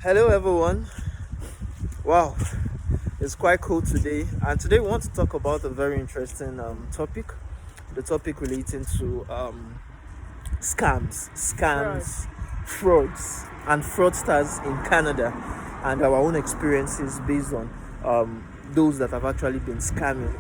Hello, everyone. Wow, it's quite cool today. And today, we want to talk about a very interesting topic, the topic relating to Fraud. frauds, and fraudsters in Canada, and our own experiences based on those that have actually been scamming.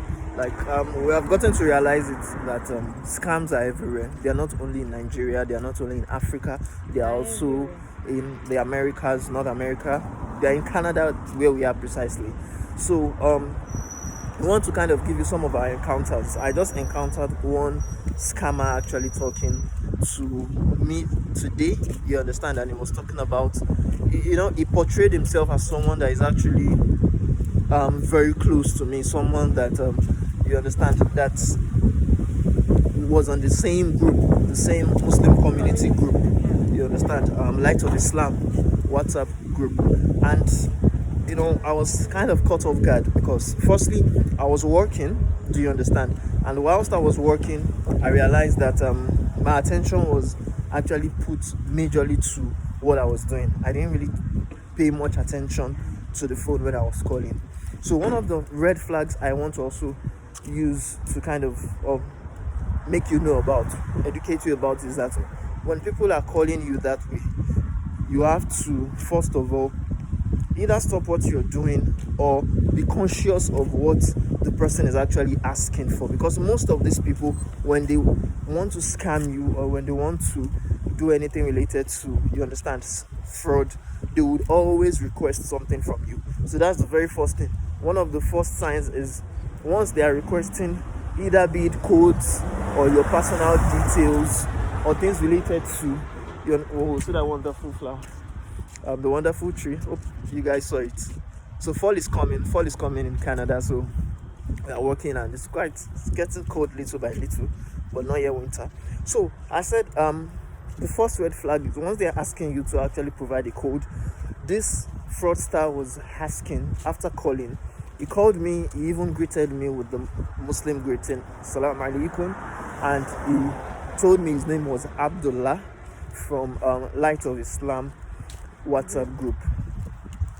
We have gotten to realize it that scams are everywhere. They are not only in Nigeria, they are not only in Africa, they They are are also everywhere. in the Americas, North America. They are in Canada, where we are precisely. So we want to kind of give you some of our encounters. I just encountered one scammer actually talking to me today. You understand? And he was talking about, he portrayed himself as someone that is actually very close to me, someone that you understand that was on the same group, the same Muslim community Community. group. Yeah. You understand? Light of Islam WhatsApp group, and I was kind of caught off guard because, firstly, I was working. Do you understand? And whilst I was working, I realized that my attention was actually put majorly to what I was doing. I didn't really pay much attention to the phone when I was calling. So one of the red flags I want to also use to kind of make you know about, educate you about, is that when people are calling you that way, you have to first of all either stop what you're doing or be conscious of what the person is actually asking for, because most of these people, when they want to scam you or when they want to do anything related to, you understand, fraud, they would always request something from you. So that's the very first thing. One of the first signs is once they are requesting, either be it codes or your personal details or things related to your, oh, see that wonderful flower, the wonderful tree. Hope you guys saw it. So fall is coming. Fall is coming in Canada. So we are working, and it's getting cold little by little, but not yet winter. So I said the first red flag is once they are asking you to actually provide a code. This fraudster was asking after calling. He called me. He even greeted me with the Muslim greeting, "Salam alaikum," and he told me his name was Abdullah from Light of Islam Group. WhatsApp group.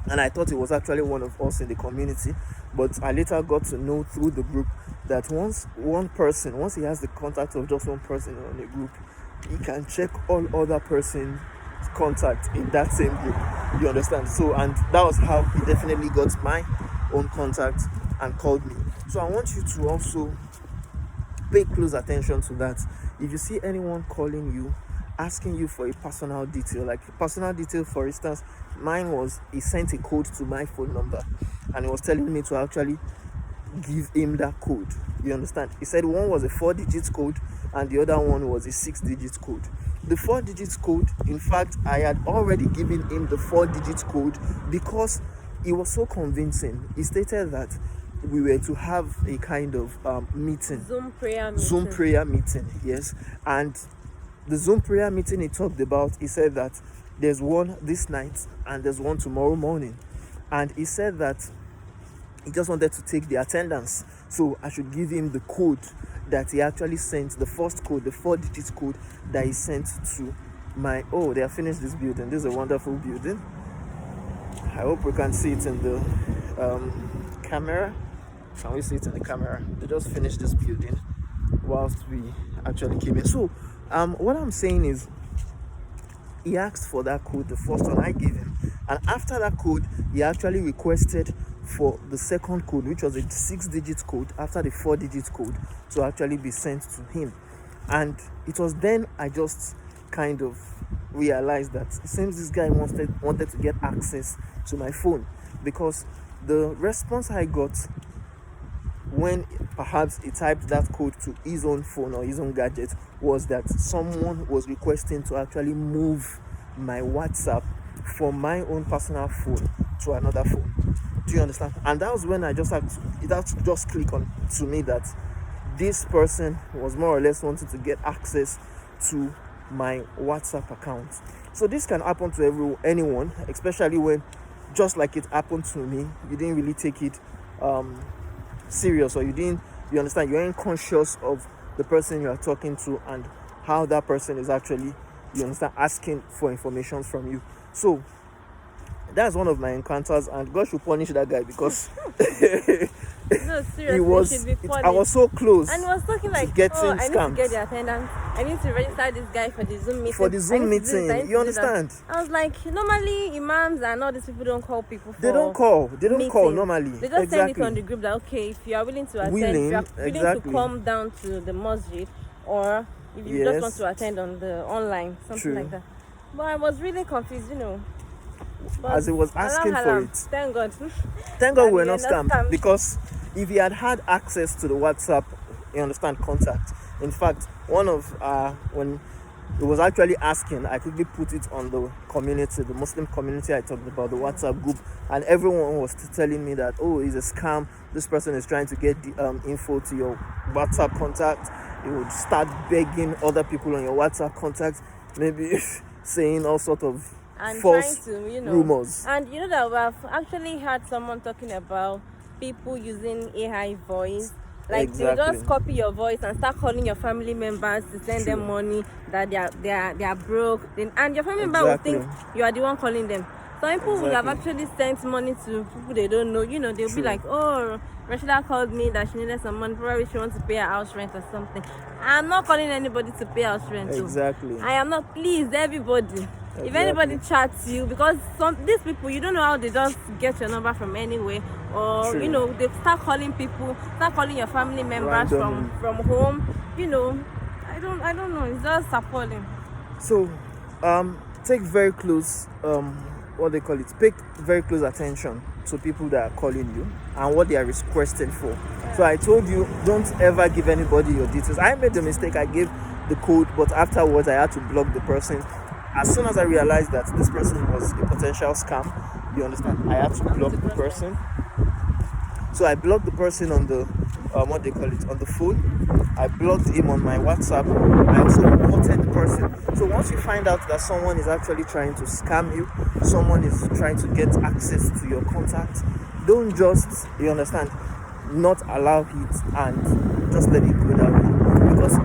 And I thought it was actually one of us in the community, but I later got to know through the group that once he has the contact of just one person on a group, he can check all other persons contact in that same group. You understand? So, and that was how he definitely got my own contact and called me. So I want you to also pay close attention to that. If you see anyone calling you, asking you for a personal detail, like a personal detail, for instance, mine was he sent a code to my phone number and he was telling me to actually give him that code. You understand? He said one was a 4 digit code and the other one was a 6 digit code. The 4 digit code, in fact, I had already given him the 4 digit code because it was so convincing. He stated that we were to have a kind of meeting, Zoom prayer Zoom meeting. prayer meeting, yes. And the Zoom prayer meeting he talked about, he said that there's one this night and there's one tomorrow morning. And he said that he just wanted to take the attendance. So I should give him the code that he actually sent, the first code, the 4 digit code that he sent to my, oh, they have finished this building. This is a wonderful building. I hope we can see it in the camera. Can we see it in the camera? They just finished this building whilst we actually came in. So what I'm saying is, he asked for that code, the first one I gave him, and after that code he actually requested for the second code, which was a 6 digit code after the 4 digit code, to actually be sent to him. And it was then I just kind of realized that it seems this guy wanted to get access to my phone, because the response I got when perhaps he typed that code to his own phone or his own gadget was that someone was requesting to actually move my WhatsApp from my own personal phone to another phone. Do you understand? And that was when I just had to, it had to just click on to me that this person was more or less wanting to get access to my WhatsApp account. So this can happen to anyone, especially when, just like it happened to me, you didn't really take it serious, or you understand, you ain't conscious of the person you are talking to and how that person is actually, you understand, asking for information from you. So that's one of my encounters, and God should punish that guy because No, seriously, he was. should be I was so close and he was talking to like, getting oh, I need to scammed get the attendance. I need to register this guy for the Zoom meeting. for the Zoom I need to do this, I meeting. need You to do that. understand? I was like, normally imams and all these people don't call people for They don't call. They don't call meetings. normally. They just send it on Exactly. the group that, okay, if you are willing to attend, Willing, if you are willing exactly. to come down to the masjid, or if you Yes. just want to attend on the online, something True. like that. But I was really confused, But As he was asking for halam, it. thank God. Thank God And we're we not are not scammed, scammed. because if he had access to the WhatsApp, you understand, contact. In fact, one of when he was actually asking, I quickly put it on the community, the Muslim community I talked about, the WhatsApp group, and everyone was telling me that, oh, it's a scam. This person is trying to get the info to your WhatsApp contact. He would start begging other people on your WhatsApp contact, maybe saying all sort of And false trying to, rumors. And that we've actually had someone talking about people using AI voice. Like they Exactly. just copy your voice and start calling your family members to send them True. money that they are broke. And your family member will Exactly. think you are the one calling them. Some people will have Exactly. actually sent money to people they don't know. They'll be True. like, oh, Rashida called me that she needed some money. Probably she wants to pay her house rent or something. I'm not calling anybody to pay house rent. Exactly. I am not. Please, everybody. If Exactly. anybody chats you, because these people, you don't know how they just get your number from anywhere, or True. they start calling people, start calling your family members Randomly. from home. I don't know. It's just appalling. So, take very close, what they call it, pay very close attention to people that are calling you and what they are requesting for. So I told you, don't ever give anybody your details. I made the mistake, I gave the code, but afterwards I had to block the person. As soon as I realized that this person was a potential scam, you understand, I had to block the person. So I blocked the person on the what they call it, on the phone. I blocked him on my WhatsApp. I also reported the person. So once you find out that someone is actually trying to scam you, someone is trying to get access to your contact, don't just, you understand, not allow it and just let it go that way, because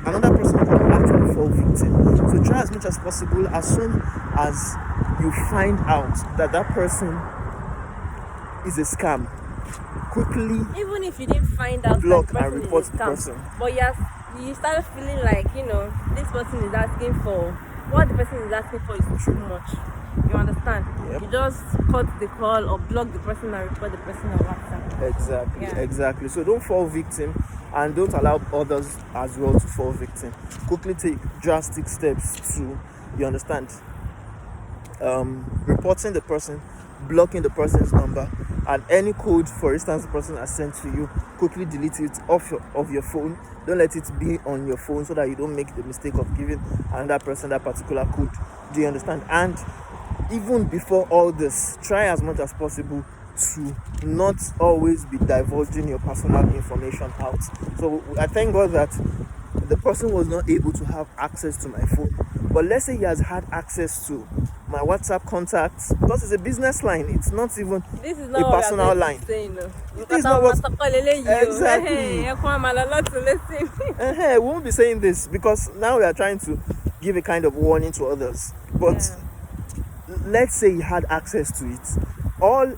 another person can actually fall victim. So try as much as possible, as soon as you find out that that person is a scam, quickly Even if you didn't find out block that and person report is a the scam, person. but you start feeling like this person is asking for what the person is asking for is too much. You understand? Yep. You just cut the call or block the person and report the person on WhatsApp. Exactly, Yeah. exactly. So don't fall victim, and don't allow others as well to fall victim. Quickly take drastic steps to, you understand, reporting the person, blocking the person's number, and any code, for instance, the person has sent to you, quickly delete it off your phone. Don't let it be on your phone so that you don't make the mistake of giving another person that particular code. Do you understand? And even before all this, try as much as possible to not always be divulging your personal information out. So I thank God that the person was not able to have access to my phone, but let's say he has had access to my WhatsApp contacts, because it's a business line, it's not even This is a not what personal we are line. going to say, This is not what- Exactly. We won't be saying this because now we are trying to give a kind of warning to others, but let's say he had access to it. All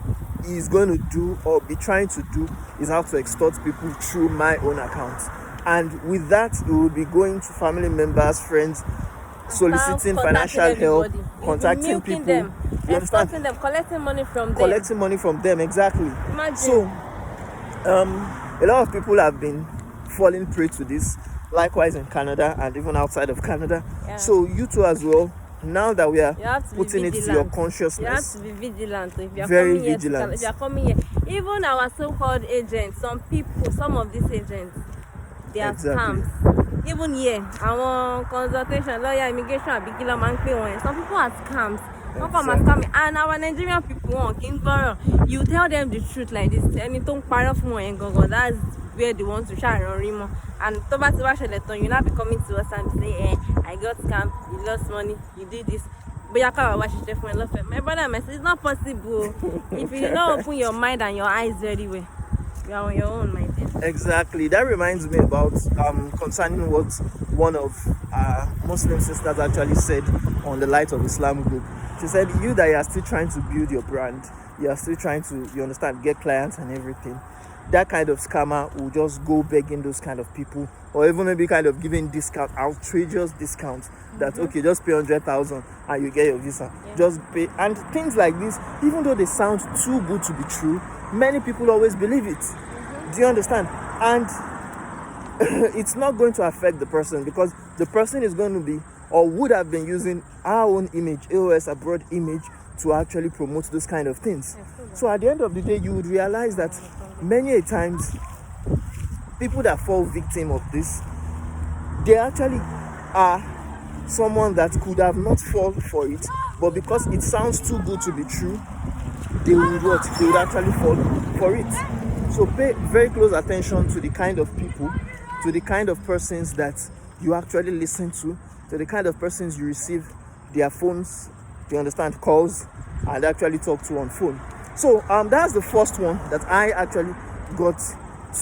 he's going to do or be trying to do is how to extort people through my own account, and with that he will be going to family members, friends, soliciting financial help, contacting people, them, you understand, extorting them, collecting money from them. exactly. Imagine. So a lot of people have been falling prey to this, likewise in Canada and even outside of Canada. So you too as well, now that we are putting it to your consciousness, you have to be vigilant. If you are very coming here, vigilant. if you are coming here, even our so-called agents, some of these agents, they are Exactly. scams. Even here, our consultation, lawyer, immigration, some people are scams. Don't come and scam me. And our Nigerian people, you tell them the truth like this. And don't pile off more and go. That's where they want to share on. And you now be coming to us and say, I got scammed, you lost money, you did this. But you can't watch it for love. My brother and my sister, it's not possible. If you don't open your mind and your eyes very well, you are on your own, my dear. Exactly. That reminds me about concerning what one of Muslim sisters actually said on the Light of Islam group. She said, you that you are still trying to build your brand, you are still trying to, you understand, get clients and everything. That kind of scammer will just go begging those kind of people, or even maybe kind of giving discount, outrageous discounts. That okay, just pay 100,000 and you get your visa. Just pay, and things like this, even though they sound too good to be true, many people always believe it. Do you understand? And it's not going to affect the person, because the person is going to be, or would have been, using our own image, AOS Abroad image, to actually promote those kind of things. So at the end of the day, you would realize that many a times people that fall victim of this, they actually are someone that could have not fall for it, but because it sounds too good to be true, they would what? They would actually fall for it. So pay very close attention to the kind of people, to the kind of persons that you actually listen to the kind of persons you receive their phones, you understand, calls, and actually talk to on phone. So that's the first one that I actually got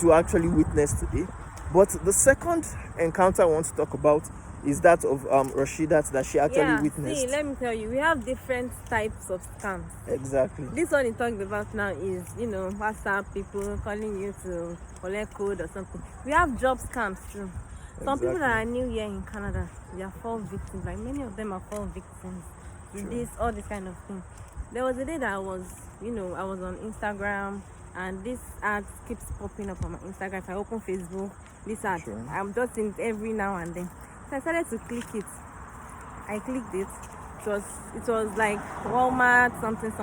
to actually witness today. But the second encounter I want to talk about is that of Rashidat, that she actually witnessed. See, let me tell you, we have different types of scams. Exactly. This one you're talking about now is, WhatsApp people calling you to collect code or something. We have job scams too. Some people that are new here in Canada, they are fall victims. Like many of them are fall victims to this, all this kind of thing. There was a day that I was on Instagram, and this ad keeps popping up on my Instagram. If I open Facebook, this ad, I'm just seeing it every now and then. So I started to click it. I clicked it. It was like Walmart, something.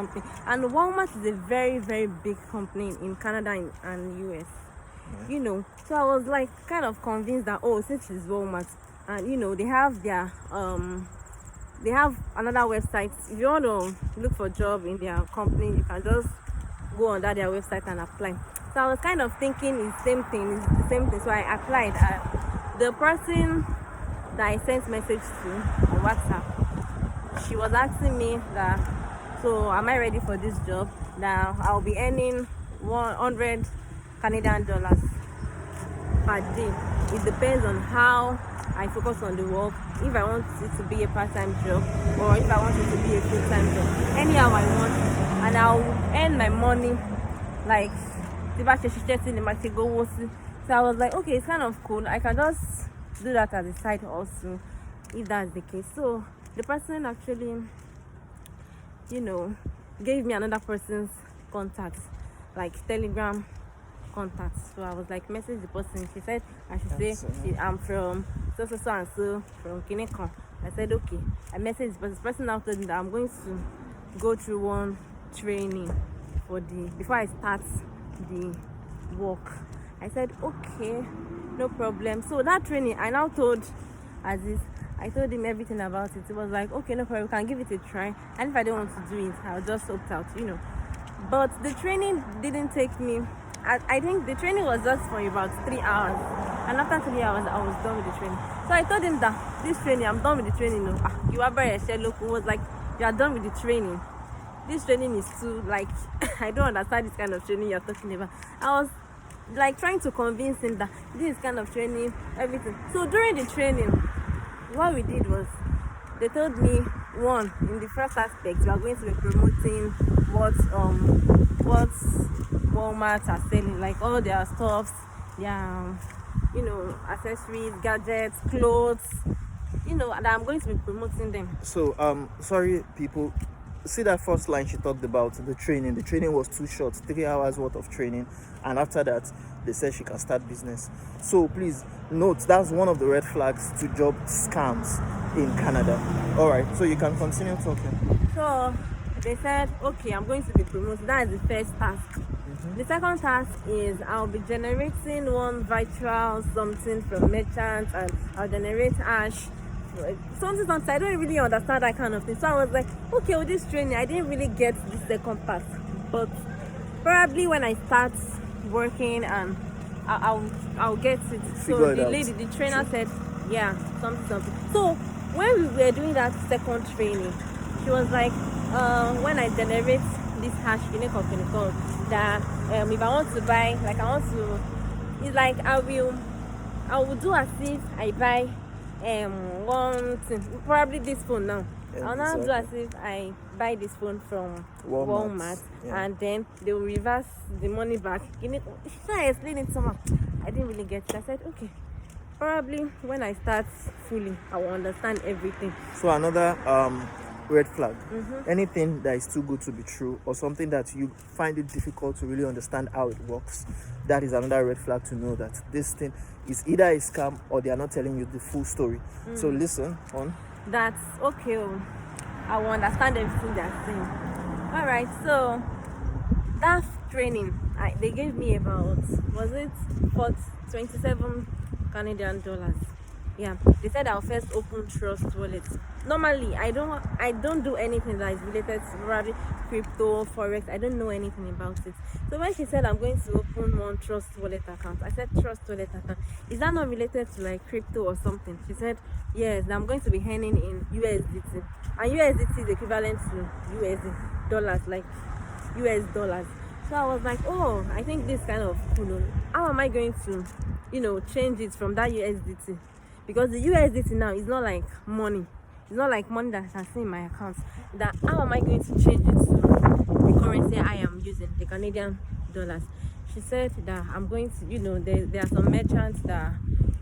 And Walmart is a very, very big company in Canada and US. So I was like kind of convinced that since it's Walmart, and they have their they have another website. If you want to look for a job in their company, you can just go under their website and apply. So I was kind of thinking it's the same thing. So I applied. The person that I sent message to on WhatsApp, she was asking me that, so am I ready for this job? Now I'll be earning 100 Canadian dollars per day. It depends on how I focus on the work. If I want it to be a part-time job, or if I want it to be a full-time job, anyhow I want, and I'll earn my money like. So I was like, okay, it's kind of cool. I can just do that as a side also, if that's the case. So the person actually, gave me another person's contact, like Telegram contacts. So I was like, message the person. She said I should say I'm from so and so from Kinecon. I said okay. I messaged the person now told me that I'm going to go through one training before I start the work. I said okay, no problem. So that training, I now told Aziz, I told him everything about it. He was like, okay, no problem, we can give it a try. And if I don't want to do it, I'll just opt out, But the training didn't take me. I think the training was just for about 3 hours. And after 3 hours, I was done with the training. So I told him that this training, I'm done with the training. You are very Sherlock. Who was like, you are done with the training. This training is too, like, I don't understand this kind of training you're talking about. I was like trying to convince him that this kind of training, everything. So during the training, what we did was, they told me, one, in the first aspect, we are going to be promoting what Walmart are selling, like all their stuffs, their accessories, gadgets, clothes, and I'm going to be promoting them. So sorry people, see that first line she talked about, the training was too short, 3 hours worth of training, and after that they said she can start business. So please note, that's one of the red flags to job scams in Canada. All right, so you can continue talking. So they said, okay, I'm going to be promoted. That is the first task. The second task is I'll be generating one virtual something from merchants, and I'll generate hash, something. I don't really understand that kind of thing. So I was like, okay, with this training, I didn't really get the second part, but probably when I start working, and I'll get it. So the trainer said, yeah, something. So when we were doing that second training, she was like, when I generate this hash, that if I want to buy, like it's like I will do as if I buy one thing, probably this phone now. I'll now do as if I buy this phone from Walmart Yeah. and then they will reverse the money back. She started explaining it somehow. I didn't really get it. I said, okay, probably when I start fully, I will understand everything. So another red flag. Anything that is too good to be true, or something that you find it difficult to really understand how it works, that is another red flag to know that this thing is either a scam or they are not telling you the full story. So listen on. That's okay. I will understand everything they're saying. All right, so that training, they gave me about, was it for 27 Canadian dollars? Yeah, they said I'll first open Trust Wallet. Normally, I don't do anything that is related to probably crypto, forex. I don't know anything about it. So when she said I'm going to open one Trust Wallet account, I said Trust Wallet account. Is that not related to like crypto or something? She said yes. I'm going to be earning in USDT, and USDT is equivalent to USD dollars, like US dollars. So I was like, oh, I think this kind of cool. How am I going to, change it from that USDT? Because the USDT now is not like money. It's not like money that I can see in my account. That how am I going to change it to the currency I am using, the Canadian dollars? She said that I'm going to, there are some merchants that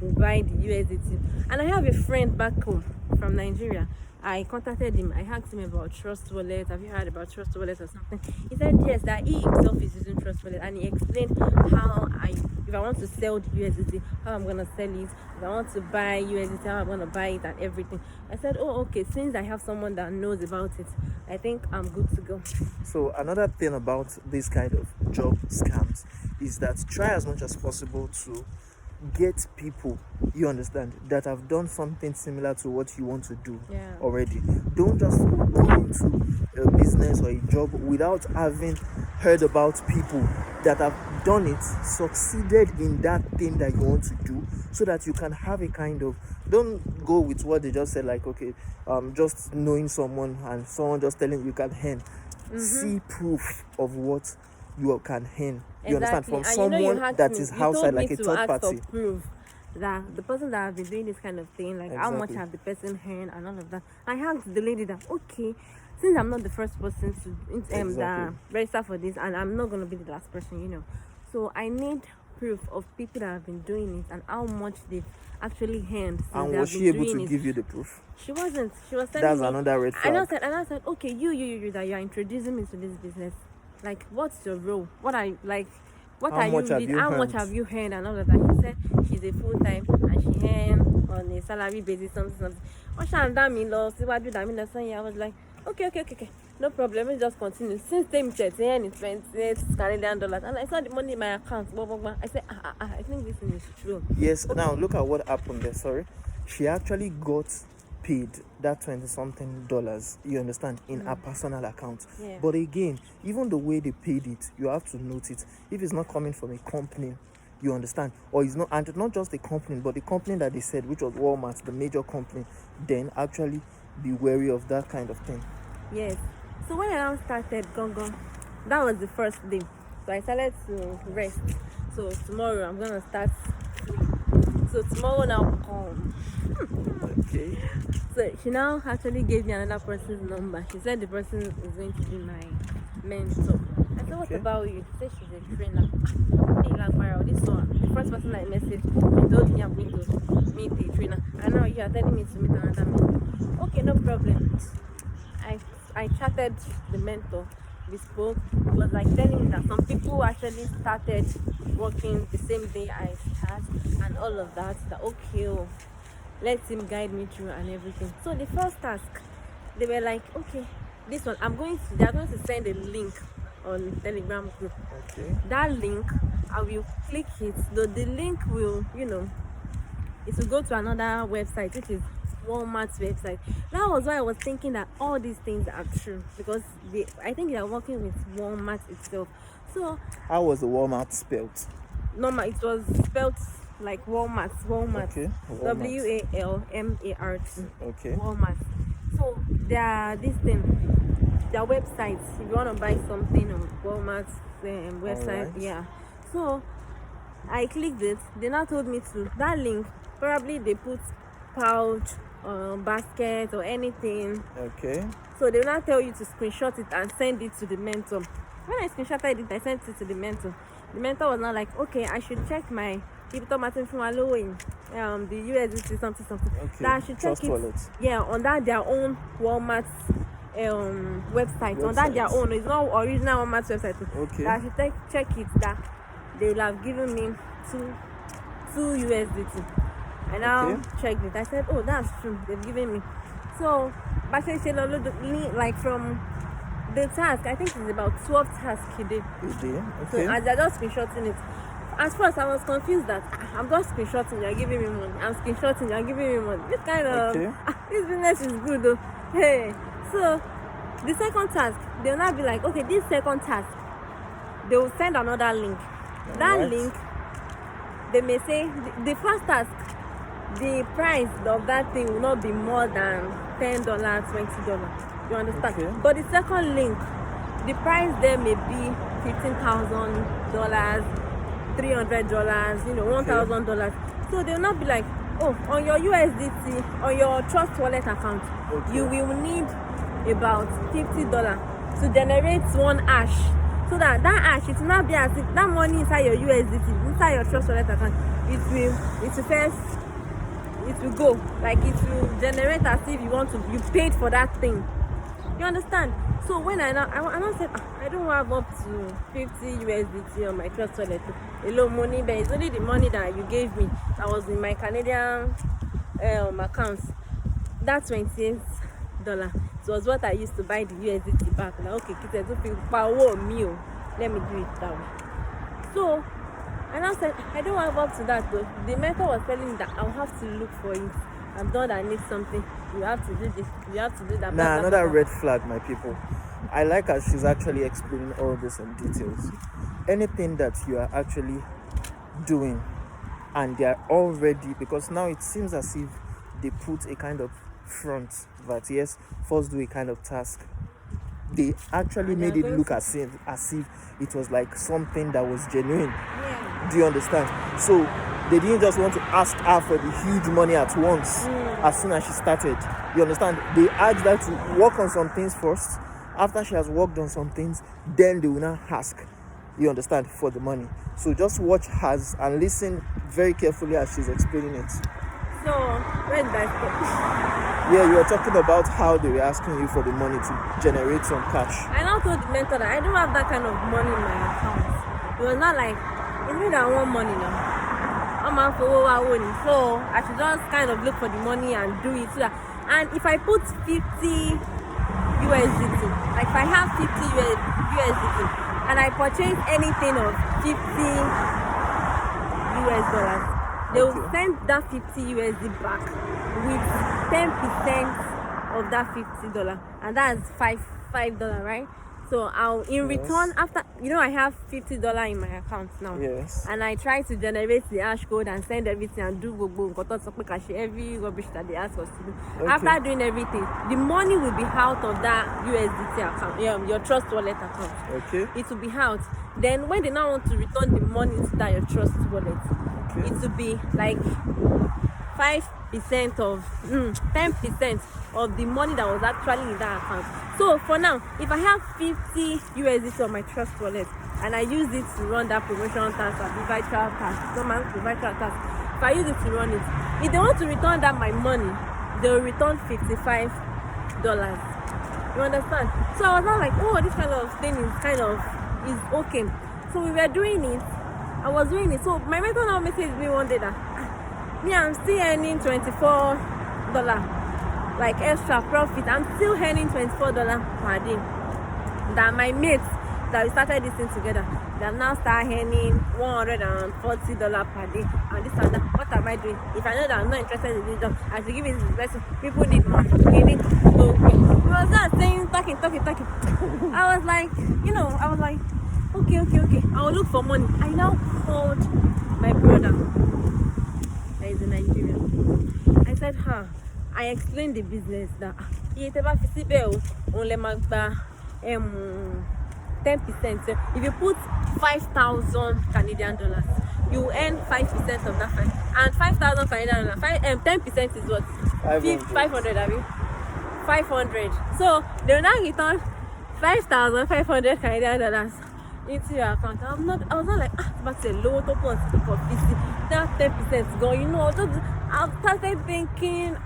will buy the USDT. And I have a friend back home from Nigeria. I contacted him. I asked him about Trust Wallet. Have you heard about Trust Wallet or something? He said yes, that he himself is using Trust Wallet, and he explained how if I want to sell the USDT, how I'm gonna sell it. If I want to buy USDT, how I'm gonna buy it and everything. I said, oh, okay. Since I have someone that knows about it, I think I'm good to go. So another thing about this kind of job scams is that try as much as possible to get people, you understand, that have done something similar to what you want to do already. Don't just go into a business or a job without having heard about people that have done it, succeeded in that thing that you want to do, so that you can have a kind of, don't go with what they just said, like, okay, just knowing someone and someone just telling you can earn. See proof of what you can earn. You understand, from someone that is outside, like a third party. Proof that the person that has been doing this kind of thing, like how much have the person earned and all of that. I asked the lady that, okay, since I'm not the first person to that register for this, and I'm not going to be the last person, so I need proof of people that have been doing it and how much they've actually earned. And was she able to give you the proof? She wasn't. She was telling me. That's another red flag. And I said, okay, you that you're introducing me to this business. Like, what's your role? What are you like? What How are much you? have you How earned? much have you earned and all of that? She said she's a full time and she earns on a salary basis, something. What shall I was like, okay, no problem. Let's just continue. Since time checked, it's Canadian dollars, and I saw the money in my account. Blah, blah, blah. I said, I think this thing is true. Yes. Okay. Now look at what happened there. Sorry, she actually got paid that $20-something, you understand, in her personal account. But again, even the way they paid it, you have to note it. If it's not coming from a company, you understand, or it's not, and not just a company, but the company that they said, which was Walmart, the major company, then actually be wary of that kind of thing. Yes. So when I now started Gongo, that was the first day. So I started to rest. So tomorrow I'm gonna start. So tomorrow now come. Okay. So she now actually gave me another person's number. She said the person is going to be my mentor. I said, what about you? She said she's a trainer. Hey, like, wow, this one, the first person I messaged, she told me I'm going to meet a trainer. And now you are telling me to meet another mentor. Okay, no problem. I chatted the mentor. We spoke. It was like telling me that some people actually started working the same day I start and all of that. That okay, let him guide me through and everything. So the first task, they were like, okay, this one, they are going to send a link on Telegram group. Okay. That link, I will click it. Though the link will, it will go to another website, which is Walmart's website. That was why I was thinking that all these things are true, because I think they are working with Walmart itself. So how was the Walmart spelled? Normal, it was spelled like Walmart. Okay. Walmart. WALMART. Okay. Walmart. So their websites. If you want to buy something on Walmart's website, right. So I clicked it. They now told me to that link. Probably they put pouch basket or anything. Okay. So they will not tell you to screenshot it and send it to the mentor. When I screenshotted it, I sent it to the mentor. The mentor was not like, okay, I should check my the USDT something. Okay. That I should check Trust it. wallet. Yeah, on that their own Walmart website. On that their own. It's not original Walmart website. Okay. That I should check it. That they will have given me two USDT. I now checked it. I said, oh, that's true. They've given me. So, like from the task, I think it's about 12 tasks he did. Okay. So, as they're just screenshotting it. At first, I was confused that I'm just screenshotting, you're giving me money. I'm screenshotting, you're giving me money. This kind of, this business is good though. Hey. So, the second task, they'll not be like, okay, this second task, they will send another link. That link, they may say, the first task, the price of that thing will not be more than $10, $20. You understand? Okay. But the second link, the price there may be $15,000, $300, $1,000. So they will not be like, oh, on your USDT, on your Trust Wallet account, you will need about $50 to generate one hash. So that hash, it will not be as if that money inside your USDT, inside your Trust Wallet account, it will go. Like it will generate as if you paid for that thing. You understand? So when I said, I don't have up to 50 USDT on my Trust Wallet. A lot of money, but it's only the money that you gave me that was in my Canadian accounts. That's $28. It was what I used to buy the USDT back. Like, okay, power meal. Let me do it that way. So, and I said, I don't have up to that though. The mentor was telling me that I'll have to look for it. I'm done, I need something. You have to do this, you have to do that. Nah, another red flag, my people. I like how she's actually explaining all this in details. Anything that you are actually doing and they are already, because now it seems as if they put a kind of front that yes, first do a kind of task. They actually made it look as if it was like something that was genuine. Yeah. Do you understand? So they didn't just want to ask her for the huge money at once as soon as she started. You understand? They asked her to work on some things first. After she has worked on some things, then they will now ask, you understand, for the money. So just watch her and listen very carefully as she's explaining it. So, where did I stop? Yeah, you were talking about how they were asking you for the money to generate some cash. I now told the mentor that I don't have that kind of money in my account. It was not like, it's me that I want money now. So I should just kind of look for the money and do it. And if I put 50 USDT, like if I have 50 USDT and I purchase anything of 50 US dollars, they will send that 50 USD back with 10% of that $50, and that's $5, right? So I'll return after I have $50 in my account now. Yes. And I try to generate the hash code and send everything and do every rubbish that they ask us to do. Okay. After doing everything, the money will be out of that USDT account, your Trust Wallet account. Okay. It will be out. Then when they now want to return the money to that your Trust Wallet, it will be like 5% of 10% of the money that was actually in that account. So for now, if I have 50 USDT on my Trust Wallet and I use it to run that promotion task or the virtual task, if I use it to run it, if they want to return that my money, they will return $55. You understand? So I was not like, oh, this kind of thing is okay. So we were doing it. I was doing it. So my mentor now messaged me one day that me, I'm still earning $24 like extra profit. I'm still earning $24 per day. That my mates that we started this thing together, they have now started earning $140 per day. And this and that. What am I doing? If I know that I'm not interested in this job, I should give it to this person. People need more. They need to go. He was not saying, talking. I was like, okay. I will look for money. I now called my brother. That is in Nigeria. I said, I explained the business that only 10%. If you put 5,000 Canadian dollars, you earn 5% of that five, and 5,000 Canadian dollars. 10% is what? 500. I mean, 500. So they will now return 5,500 Canadian dollars into your account. I was not like, but a low top on for 50. Now 10% gone. You know, I started thinking,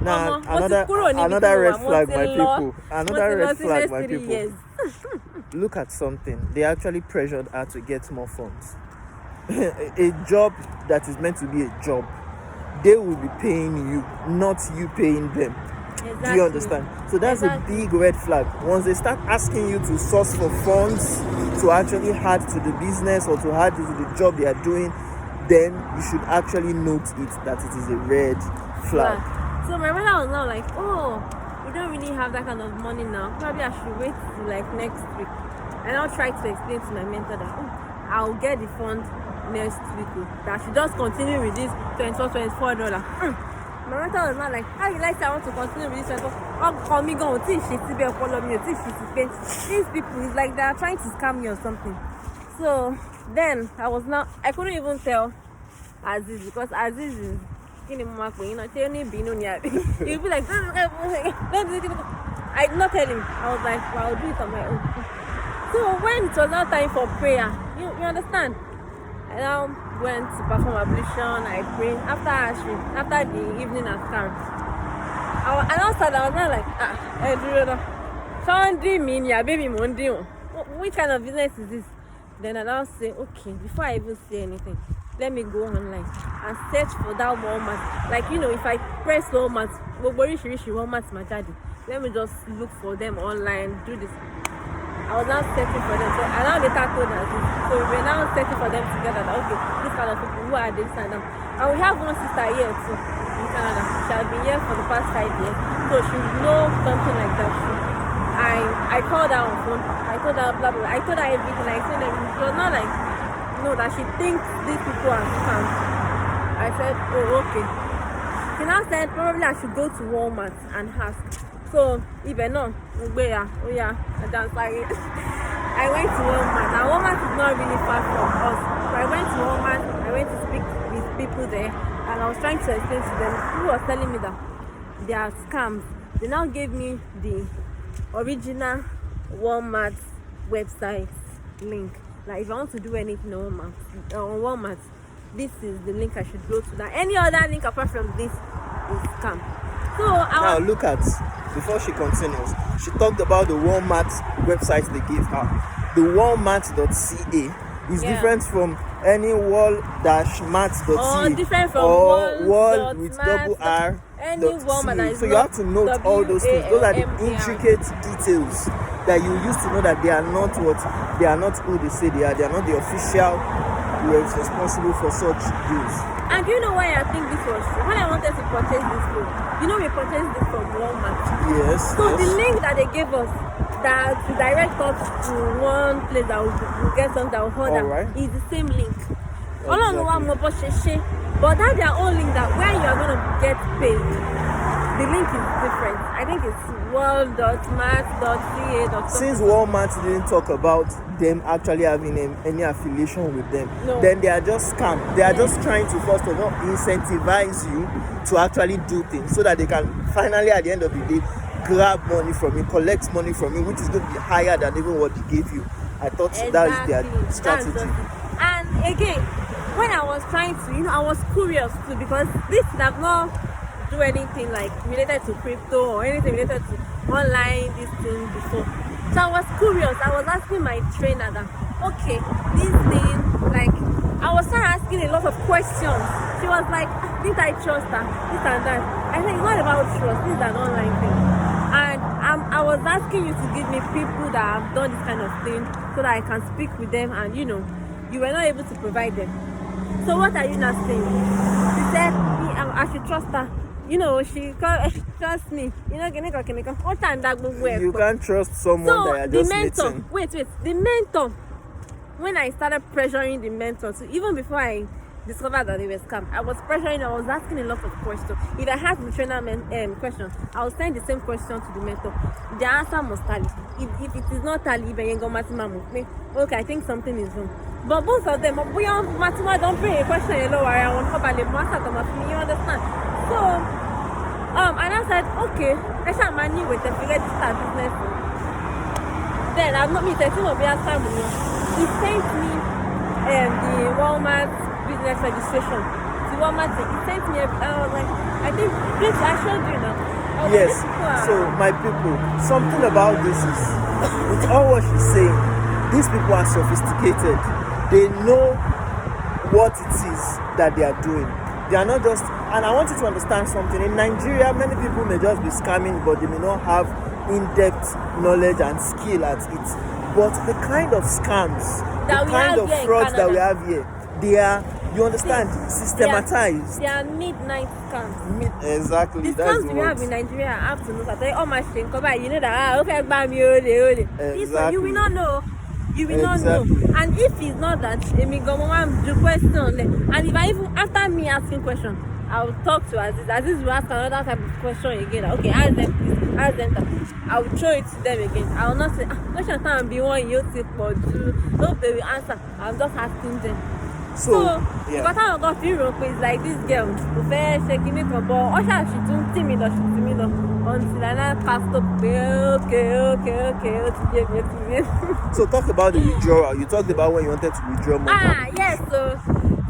Now another red flag, my people. Another red flag, my people. Years. Look at something. They actually pressured her to get more funds. A job that is meant to be a job, they will be paying you, not you paying them. Exactly. Do you understand? So that's a big red flag. Once they start asking you to source for funds to actually add to the business or to add to the job they are doing, then you should actually note it that it is a red flag. So my brother was now like, we don't really have that kind of money now. Probably I should wait till like next week. And I'll try to explain to my mentor that I'll get the fund next week. That I should just continue with this $24. My mentor was not like, how you like I want to continue with this call me go these people, it's like they're trying to scam me or something. So then I couldn't even tell Aziz, because Aziz is you'll be like, I did not tell him. I was like, well, I'll do it on my own. So when it was now time for prayer, you understand? I now went to perform ablution. I prayed after the evening askar. I now started. I was not like, Sunday mean ya baby Monday. Which kind of business is this? Then I now say, okay, before I even say anything, let me go online and search for that Walmart. Like, if I press Walmart, let me just look for them online, do this. I was now searching for them. So I now later told her this. So we were now searching for them together. That, okay, this kind of people, who are this and that. And we have one sister here too in Canada. She has been here for the past 5 years. So she knows something like that too. I called her on phone. I told her blah blah. I told her everything. I said everything. She was not like, no, that she thinks these people are scams. I said, okay. She now said probably I should go to Walmart and ask. So even no, I just like it. I went to Walmart. Now Walmart is not really far from us. So I went to Walmart. I went to speak with people there, and I was trying to explain to them who was telling me that they are scams. They now gave me the original Walmart website link. Like if I want to do anything on Walmart, this is the link I should go to. That any other link apart from this is scam. So now look at, before she continues, she talked about the Walmart website they gave her. The Walmart.ca is different from any wall-mart.ca or different from wall with double R. Any Walmart. So you have to note all those things. Those are the intricate details that you used to know that they are not who they say they are. They are not the official who is responsible for such deals. And do you know why I think this was true? When I wanted to purchase this phone, we purchased this from Walmart. Yes. So the link that they gave us that to direct us to one place that will get something that will order is the same link. Exactly. But that's their own link that where you are going to get paid, the link is different. I think it's world.mart.ca. Since Walmart didn't talk about them actually having any affiliation with them, then they are just scam. They are just trying to first of all incentivize you to actually do things so that they can finally at the end of the day grab money from you, collect money from you, which is going to be higher than even what they gave you. I thought that is their strategy. And again, when I was trying to, I was curious too, because this does not do anything like related to crypto or anything related to online this thing before. So I was curious. I was asking my trainer that, okay, this thing, like, I was asking a lot of questions. She was like, didn't I trust her? This and that. I said, it's not about trust. This is an online thing. And I was asking you to give me people that have done this kind of thing so that I can speak with them, and you were not able to provide them. So what are you not saying? She said, I should trust her. She trust me. You can't trust someone that you're just meeting. Wait. The mentor, when I started pressuring the mentor, so even before I discovered that they were scam. I was pressuring, I was asking a lot of questions. If I had the trainer question, I would send the same question to the mentor. The answer must tally. If it is not tally, then you go Matima. Okay, I think something is wrong. But both of them, we on Matima don't bring a question, you know, I want to the master to you understand? So, and I said, okay, let's have money with the register business. Then I'm not me testing of the answer. He sent me the Walmart business registration. The Walmart, he sent me I was like, I think this I showed you now. Yes. So my people, something about this is, with all what she's saying, these people are sophisticated. They know what it is that they are doing. They are not just, and I want you to understand something. In Nigeria, many people may just be scamming, but they may not have in-depth knowledge and skill at it. But the kind of scams, the kind of frauds that we have here, they are, you understand, systematized. They are midnight scams. Exactly. The scams we have in Nigeria, I have to know that they all my thing. Come on, you know that exactly. You will not know. You will not know. And if it's not that, the question, and if I even after me asking question, I will talk to Aziz. Aziz will ask another type of question again. Okay, ask them please, ask them that. I will throw it to them again. I will not say, question time be one you take for two. Hope they will answer. I'm just asking them. So because I got Europe is like this girl who very shaking it up, but she don't see me until I now cast up. Okay. So talk about the withdrawal. You talked about when you wanted to withdraw money. Yes.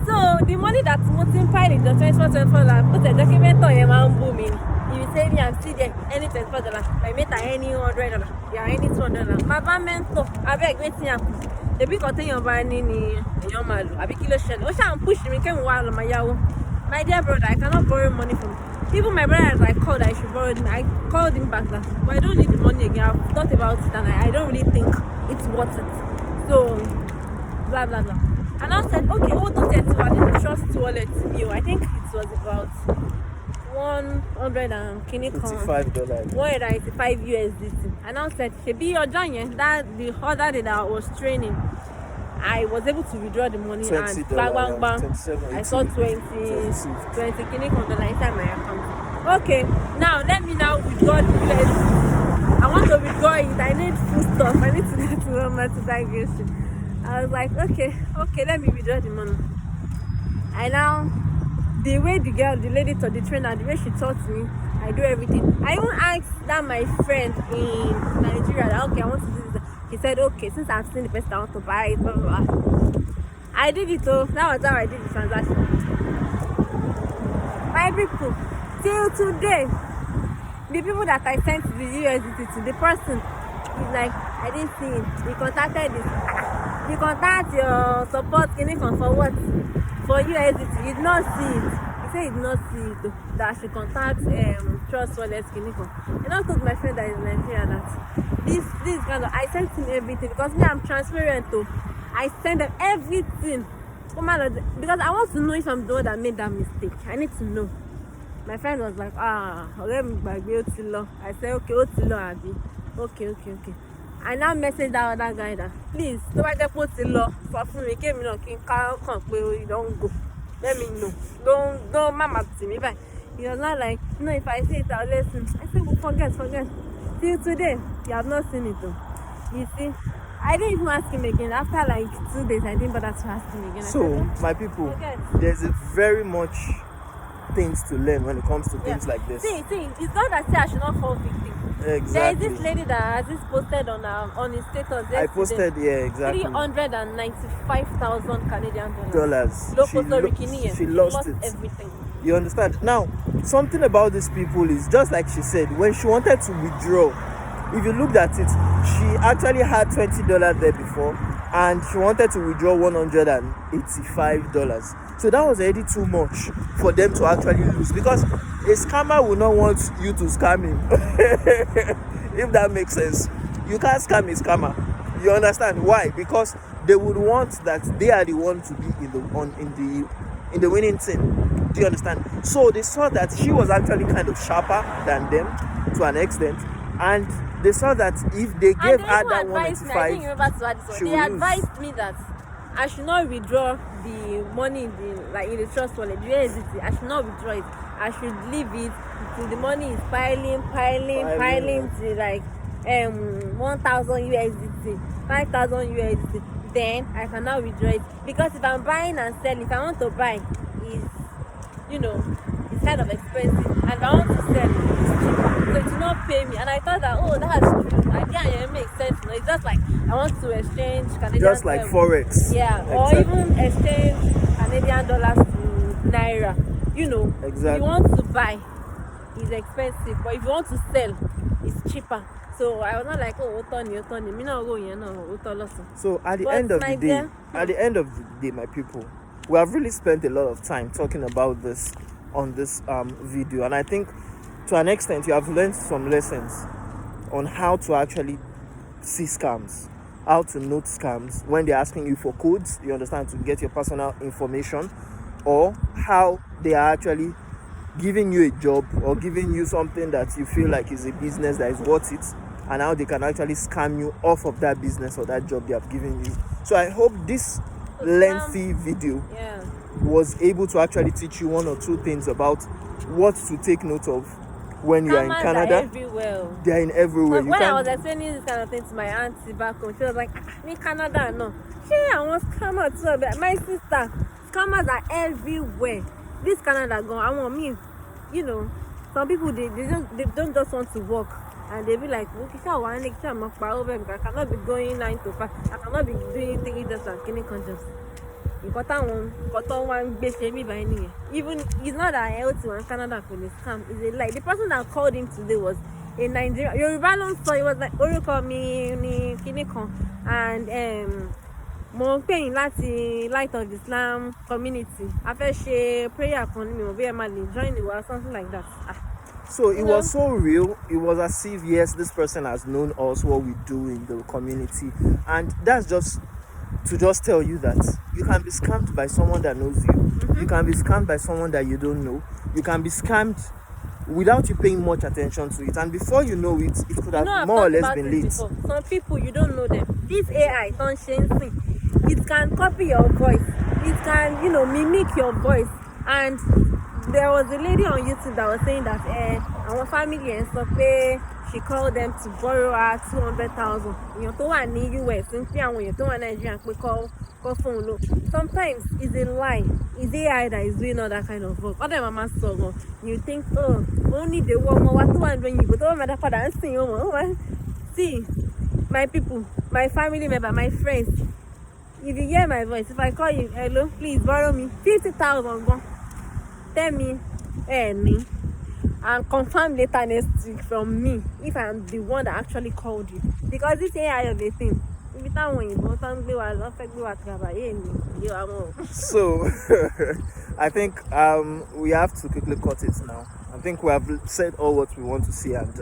So the money that's multiplied in the $24 put a document on your man booming. If you say me I'm still there, any $24, I made any $100, yeah, any $200. My mentor, I beg waiting. The big contain your money in your malu. I be kilo shell. Ocean and push me came while my yaw. My dear brother, I cannot borrow money from even my brother. I called, I should borrow him. I called him back that, but I don't need the money again. I've thought about it and I don't really think it's worth it. So, blah blah blah. And I said, okay, what does it do? I didn't trust wallet view. I think it was about $100 and $55. $185 USDT. And I said, Shebi your John, that the other day that I was training, I was able to withdraw the money and bang. I saw 20 inside my account. Okay, now let me now withdraw the USDT. I want to withdraw it. I need food stuff. I need to get to Walmart to buy groceries. I was like, okay, let me withdraw the money. I now, the way the lady taught the trainer, the way she taught me, I do everything. I even asked that my friend in Nigeria that, okay, I want to do this. He said, okay, since I've seen the person, I want to buy it, blah, blah, blah. I did it, that was how I did the transaction. My people, till today, the people that I sent the USDT to, the person is like, I didn't see it. He contacted this. You contact your support clinic for what? For USDT. You did not see it. He said he did not see it. That I should contact Trust Wallet clinic. And I told my friend that is in Nigeria that this kind of, I sent him everything because me I'm transparent too. I send them everything. Because I want to know if I'm the one that made that mistake. I need to know. My friend was like, let me buy Otilo. I said, okay, Otilo Abi. Okay. I now message that other guy that, please, don't I get Otilo for me, came in, can't don't go. Let me know. Don't mama to me. But he was not like, no, if I say it, I'll listen. I said, well, forget. Till today, you have not seen it though. You see? I didn't even ask him again. After like 2 days, I didn't bother to ask him again. So, my people, there's a very much things to learn when it comes to things like this. See, it's not that I should not fall victim. Exactly. There is this lady that has posted on his status yesterday. I posted, yeah, exactly. 395,000 Canadian dollars. She lost it. Everything. You understand? Now, something about these people is just like she said, when she wanted to withdraw, if you looked at it, she actually had $20 there before, and she wanted to withdraw $185. So that was already too much for them to actually lose, because a scammer will not want you to scam him. If that makes sense. You can't scam a scammer. You understand why? Because they would want that they are the one to be in the winning team. Do you understand? So they saw that she was actually kind of sharper than them to an extent, and they saw that if they gave her that 185, they advised me that I should not withdraw the money in the trust wallet. The USDT. I should not withdraw it. I should leave it till the money is piling to like 1,000 USDT, 5,000 USDT. Then I can now withdraw it, because if I'm buying and selling, if I want to buy, it's kind of expensive, and if I want to sell, it's cheap, so it will not pay me. And I thought that, oh, that's true. It makes sense. It's just like I want to exchange Canadian just like forex. Yeah, exactly. or even exchange Canadian dollars to naira. Exactly. If you want to buy, it's expensive, but if you want to sell, it's cheaper. So I was not like, oh, Otoni, me not go, So at the end of the day, my people, we have really spent a lot of time talking about this on this video, and I think to an extent you have learned some lessons on how to actually see scams, how to note scams when they're asking you for codes, you understand, to get your personal information, or how they are actually giving you a job or giving you something that you feel like is a business that is worth it, and how they can actually scam you off of that business or that job they have given you. So I hope this lengthy video was able to actually teach you one or two things about what to take note of when you are in Canada. They are in everywhere. When I was explaining this kind of thing to my auntie back home, she was like, me Canada, no. I want scammers too. But my sister, scammers are everywhere. This Canada gone. I want me, some people they don't just want to work, and they be like, okay, I cannot be going 9 to 5. I cannot be doing things just like any conscious. Even it's not that L2 and Canada for the scam. It's a lie. The person that called him today was a Nigerian. Yoruba long story. It was like Orúkọ mi ni kíní kan, and mo paying láti Light of Islam community. I fẹ́ ṣe prayer kan ní mi mo bí ẹ máa lè join the war, something like that. So it was so real. It was as if, yes, this person has known us, what we do in the community, and that's just to tell you that you can be scammed by someone that knows you. Mm-hmm. You can be scammed by someone that you don't know. You can be scammed without you paying much attention to it, and before you know it, it could have more or less been late. Some people, you don't know them. This AI don't change thing. It can copy your voice. It can, mimic your voice. And there was a lady on YouTube that was saying that our family and stuff, she called them to borrow her 200,000. Tó wà ní US, ń pé àwọn èèyàn tó wà Nigeria pé call phone low. Sometimes it's a lie. It's AI that is doing all that kind of work. Other mama sọ̀rọ̀, you think, oh, only the woman what 200 you go to my father and sing. See, my people, my family member, my friends. If you hear my voice, if I call you, hello, please borrow me 50,000. Go. Tell me, me. And confirm later next week from me if I'm the one that actually called you, because this AI of the thing. So I think we have to quickly cut it now. I think we have said all what we want to see, and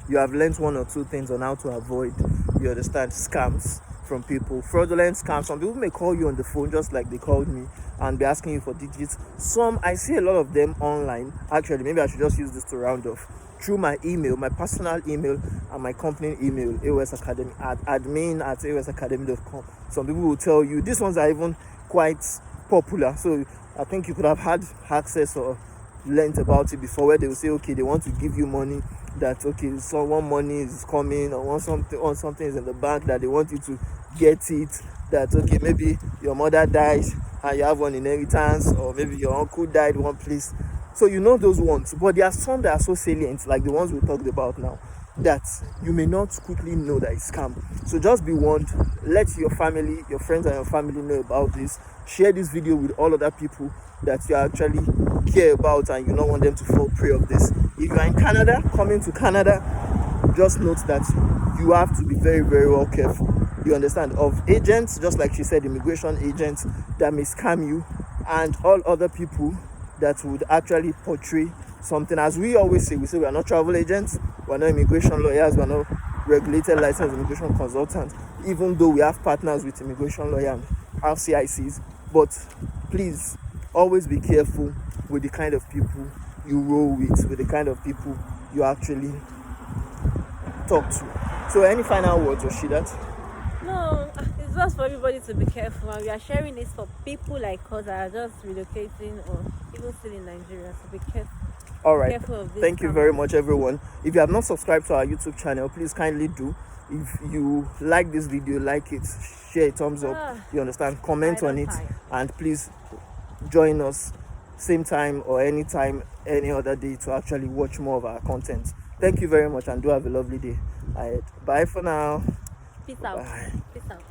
you have learned one or two things on how to avoid, you understand, scams from people, fraudulent scams. Some people may call you on the phone just like they called me and be asking you for digits. Some, I see a lot of them online. Actually, maybe I should just use this to round off. Through my email, my personal email and my company email, AOS Academy, at admin@aosacademy.com. Some people will tell you, these ones are even quite popular. So I think you could have had access or learnt about it before, where they will say, okay, they want to give you money, that okay, someone money is coming, or something is in the bank, that they want you to get it, that okay, maybe your mother dies and you have one inheritance, or maybe your uncle died one place. So you know those ones, but there are some that are so salient, like the ones we talked about now, that you may not quickly know that it's scam. So just be warned. Let your family, your friends and your family know about this. Share this video with all other people that you actually care about and you don't want them to fall prey of this. If you are in Canada, coming to Canada, just note that you have to be very, very well careful. You understand, of agents, just like she said, immigration agents that may scam you, and all other people that would actually portray something. As we always say, we are not travel agents, we're not immigration lawyers, we're not regulated licensed immigration consultants, even though we have partners with immigration lawyers and RCICs. But please, always be careful with the kind of people you roll with the kind of people you actually talk to. So any final words, Oshidat? No, it's just for everybody to be careful, and we are sharing this for people like us that are just relocating or even still in Nigeria. So be careful. All right. Careful of this Thank you scam. very much, everyone. If you have not subscribed to our YouTube channel, please kindly do. If you like this video, like it, share it, thumbs up. You understand? Comment on it, and please join us same time or anytime, any other day to actually watch more of our content. Thank you very much, and do have a lovely day ahead. Bye for now. Peace out. Bye. Peace out.